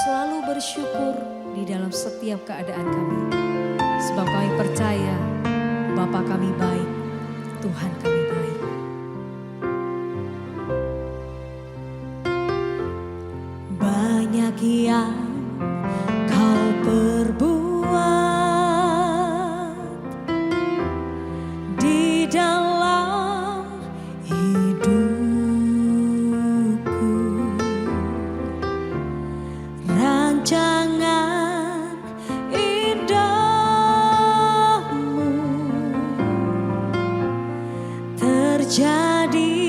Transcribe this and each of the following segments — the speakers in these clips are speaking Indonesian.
selalu bersyukur di dalam setiap keadaan kami. Sebab kami percaya Bapa kami baik, Tuhan kami baik. Banyak yang kau perbuat di dalam hidupku. Rancangan indahmu terjadi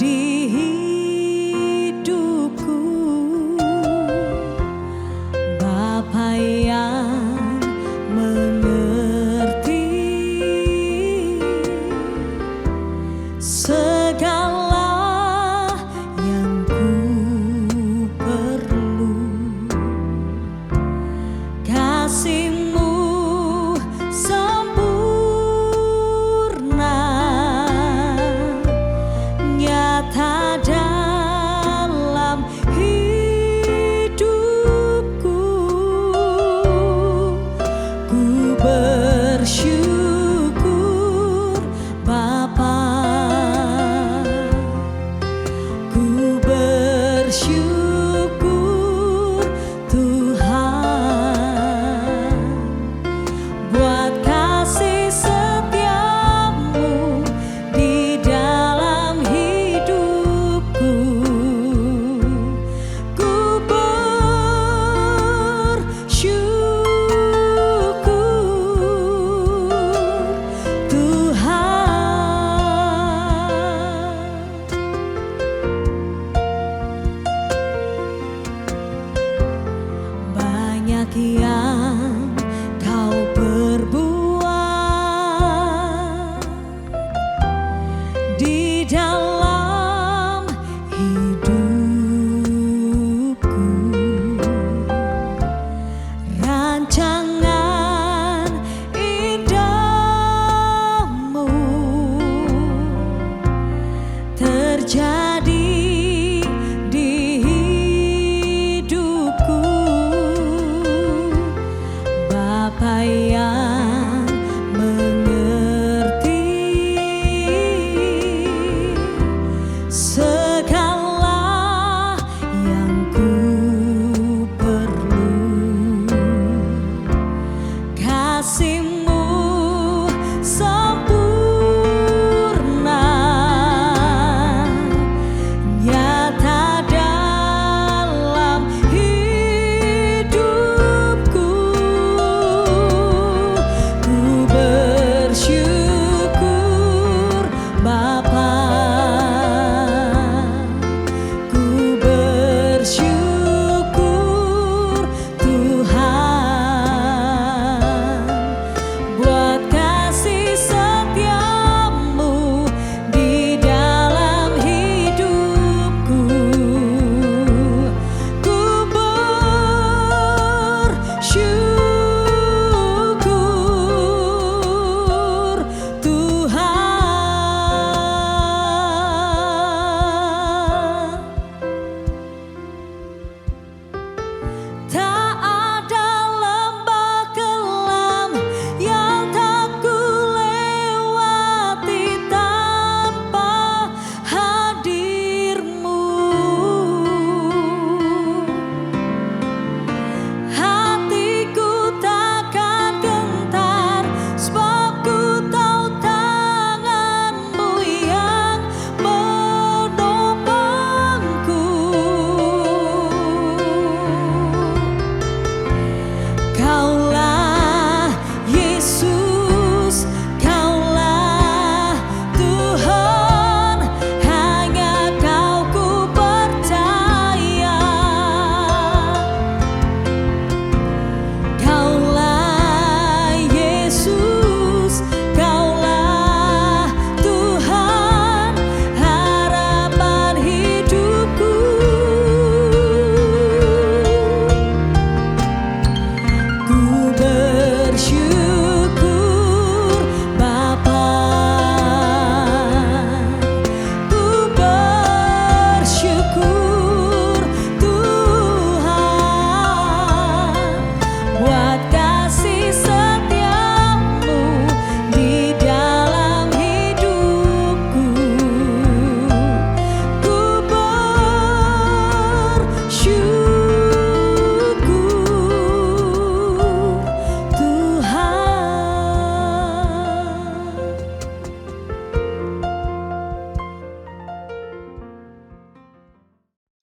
di hidupku.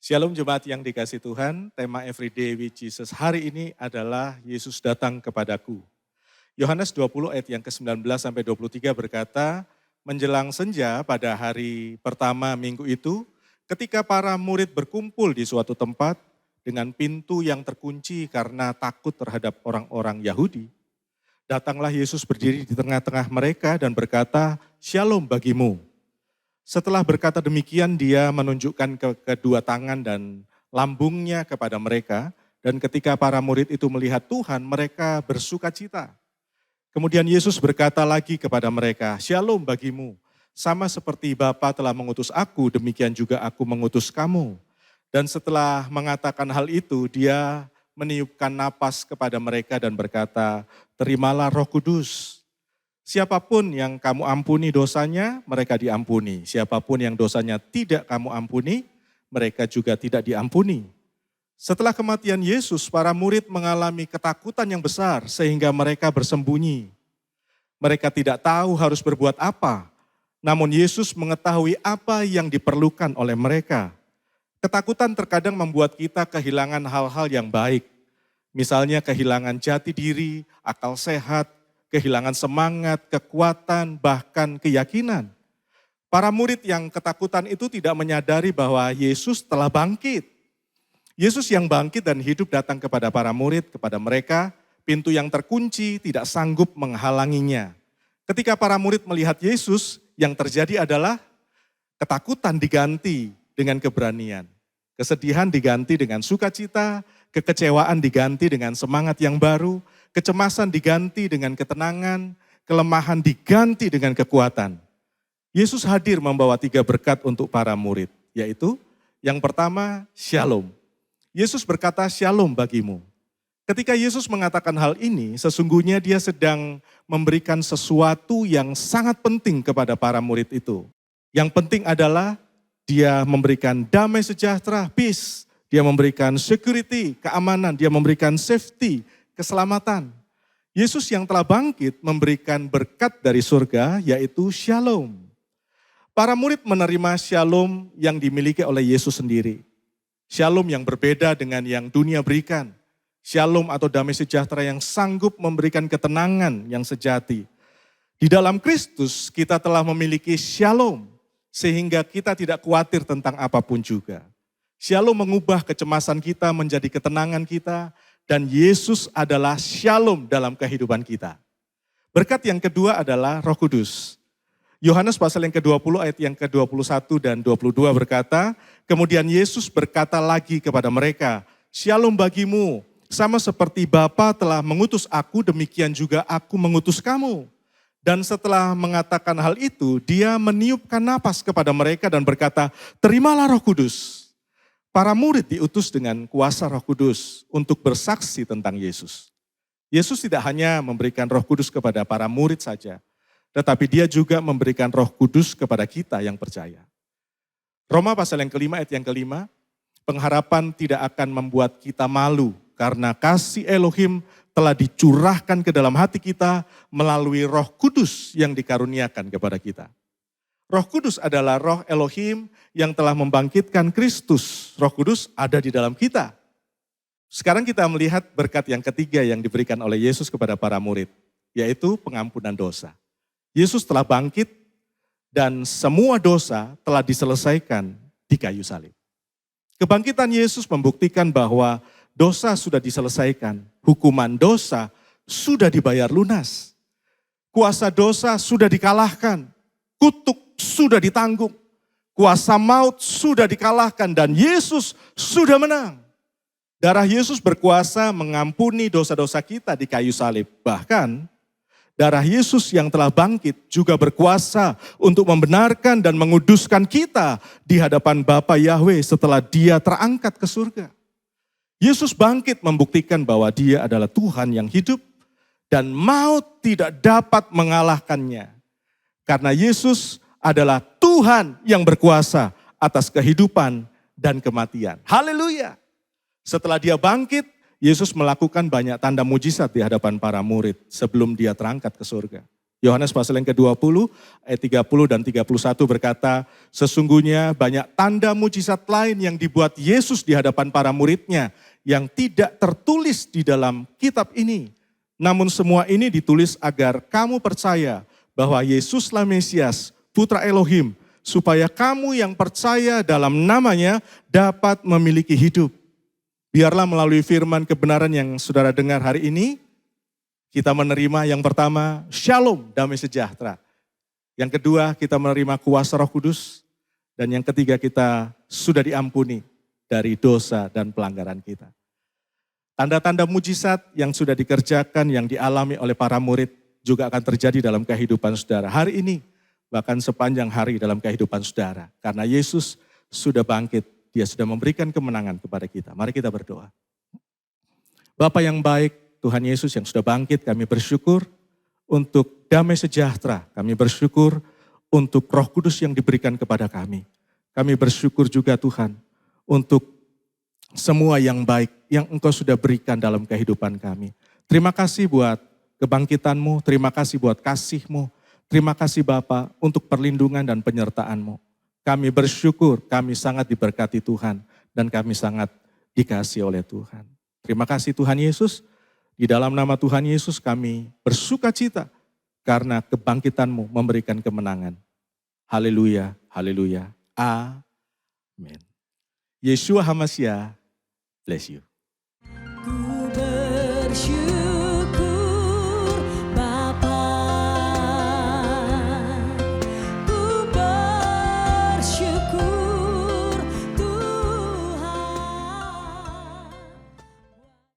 Shalom jemaat yang dikasih Tuhan, tema Everyday with Jesus hari ini adalah Yesus datang kepadaku. Yohanes 20 ayat yang ke-19 sampai 23 berkata, menjelang senja pada hari pertama minggu itu, ketika para murid berkumpul di suatu tempat dengan pintu yang terkunci karena takut terhadap orang-orang Yahudi, datanglah Yesus berdiri di tengah-tengah mereka dan berkata, Shalom bagimu. Setelah berkata demikian, dia menunjukkan kedua tangan dan lambungnya kepada mereka. Dan ketika para murid itu melihat Tuhan, mereka bersuka cita. Kemudian Yesus berkata lagi kepada mereka, Shalom bagimu. Sama seperti Bapa telah mengutus aku, demikian juga aku mengutus kamu. Dan setelah mengatakan hal itu, dia meniupkan napas kepada mereka dan berkata, terimalah Roh Kudus. Siapapun yang kamu ampuni dosanya, mereka diampuni. Siapapun yang dosanya tidak kamu ampuni, mereka juga tidak diampuni. Setelah kematian Yesus, para murid mengalami ketakutan yang besar sehingga mereka bersembunyi. Mereka tidak tahu harus berbuat apa, namun Yesus mengetahui apa yang diperlukan oleh mereka. Ketakutan terkadang membuat kita kehilangan hal-hal yang baik. Misalnya kehilangan jati diri, akal sehat, kehilangan semangat, kekuatan, bahkan keyakinan. Para murid yang ketakutan itu tidak menyadari bahwa Yesus telah bangkit. Yesus yang bangkit dan hidup datang kepada para murid, kepada mereka, pintu yang terkunci tidak sanggup menghalanginya. Ketika para murid melihat Yesus, yang terjadi adalah ketakutan diganti dengan keberanian. Kesedihan diganti dengan sukacita, kekecewaan diganti dengan semangat yang baru, kecemasan diganti dengan ketenangan, kelemahan diganti dengan kekuatan. Yesus hadir membawa 3 berkat untuk para murid, yaitu yang pertama, Shalom. Yesus berkata, Shalom bagimu. Ketika Yesus mengatakan hal ini, sesungguhnya dia sedang memberikan sesuatu yang sangat penting kepada para murid itu. Yang penting adalah dia memberikan damai sejahtera, peace. Dia memberikan security, keamanan. Dia memberikan safety, keselamatan. Yesus yang telah bangkit memberikan berkat dari surga, yaitu Shalom. Para murid menerima Shalom yang dimiliki oleh Yesus sendiri. Shalom yang berbeda dengan yang dunia berikan. Shalom atau damai sejahtera yang sanggup memberikan ketenangan yang sejati. Di dalam Kristus kita telah memiliki Shalom, sehingga kita tidak khawatir tentang apapun juga. Shalom mengubah kecemasan kita menjadi ketenangan kita, dan Yesus adalah Shalom dalam kehidupan kita. Berkat yang kedua adalah Roh Kudus. Yohanes pasal yang ke-20 ayat yang ke-21 dan 22 berkata, kemudian Yesus berkata lagi kepada mereka, Shalom bagimu, sama seperti Bapa telah mengutus aku, demikian juga aku mengutus kamu. Dan setelah mengatakan hal itu, dia meniupkan napas kepada mereka dan berkata, terimalah Roh Kudus. Para murid diutus dengan kuasa Roh Kudus untuk bersaksi tentang Yesus. Yesus tidak hanya memberikan Roh Kudus kepada para murid saja, tetapi dia juga memberikan Roh Kudus kepada kita yang percaya. Roma pasal yang kelima ayat yang kelima, pengharapan tidak akan membuat kita malu karena kasih Elohim telah dicurahkan ke dalam hati kita melalui Roh Kudus yang dikaruniakan kepada kita. Roh Kudus adalah roh Elohim yang telah membangkitkan Kristus. Roh Kudus ada di dalam kita. Sekarang kita melihat berkat yang ketiga yang diberikan oleh Yesus kepada para murid, yaitu pengampunan dosa. Yesus telah bangkit dan semua dosa telah diselesaikan di kayu salib. Kebangkitan Yesus membuktikan bahwa dosa sudah diselesaikan, hukuman dosa sudah dibayar lunas. Kuasa dosa sudah dikalahkan, kutuk sudah ditanggung, kuasa maut sudah dikalahkan dan Yesus sudah menang. Darah Yesus berkuasa mengampuni dosa-dosa kita di kayu salib. Bahkan darah Yesus yang telah bangkit juga berkuasa untuk membenarkan dan menguduskan kita di hadapan Bapa Yahweh setelah dia terangkat ke surga. Yesus bangkit membuktikan bahwa dia adalah Tuhan yang hidup dan maut tidak dapat mengalahkannya. Karena Yesus adalah Tuhan yang berkuasa atas kehidupan dan kematian. Haleluya. Setelah dia bangkit, Yesus melakukan banyak tanda mujizat di hadapan para murid sebelum dia terangkat ke surga. Yohanes pasal yang ke-20 ayat 30 dan 31 berkata, sesungguhnya banyak tanda mujizat lain yang dibuat Yesus di hadapan para muridnya yang tidak tertulis di dalam kitab ini. Namun semua ini ditulis agar kamu percaya bahwa Yesuslah Mesias, Putra Elohim, supaya kamu yang percaya dalam namanya dapat memiliki hidup. Biarlah melalui firman kebenaran yang saudara dengar hari ini, kita menerima yang pertama, shalom, damai sejahtera. Yang kedua, kita menerima kuasa Roh Kudus. Dan yang ketiga, kita sudah diampuni dari dosa dan pelanggaran kita. Tanda-tanda mujizat yang sudah dikerjakan, yang dialami oleh para murid juga akan terjadi dalam kehidupan saudara. Hari ini, bahkan sepanjang hari dalam kehidupan saudara. Karena Yesus sudah bangkit, Dia sudah memberikan kemenangan kepada kita. Mari kita berdoa. Bapa yang baik, Tuhan Yesus yang sudah bangkit, kami bersyukur untuk damai sejahtera. Kami bersyukur untuk Roh Kudus yang diberikan kepada kami. Kami bersyukur juga Tuhan untuk semua yang baik yang Engkau sudah berikan dalam kehidupan kami. Terima kasih buat kebangkitan-Mu, terima kasih buat kasih-Mu, terima kasih Bapa untuk perlindungan dan penyertaan-Mu. Kami bersyukur, kami sangat diberkati Tuhan dan kami sangat dikasihi oleh Tuhan. Terima kasih Tuhan Yesus. Di dalam nama Tuhan Yesus kami bersuka cita karena kebangkitan-Mu memberikan kemenangan. Haleluya, haleluya, amin. Yeshua HaMashiach, bless you. Ku bersyukur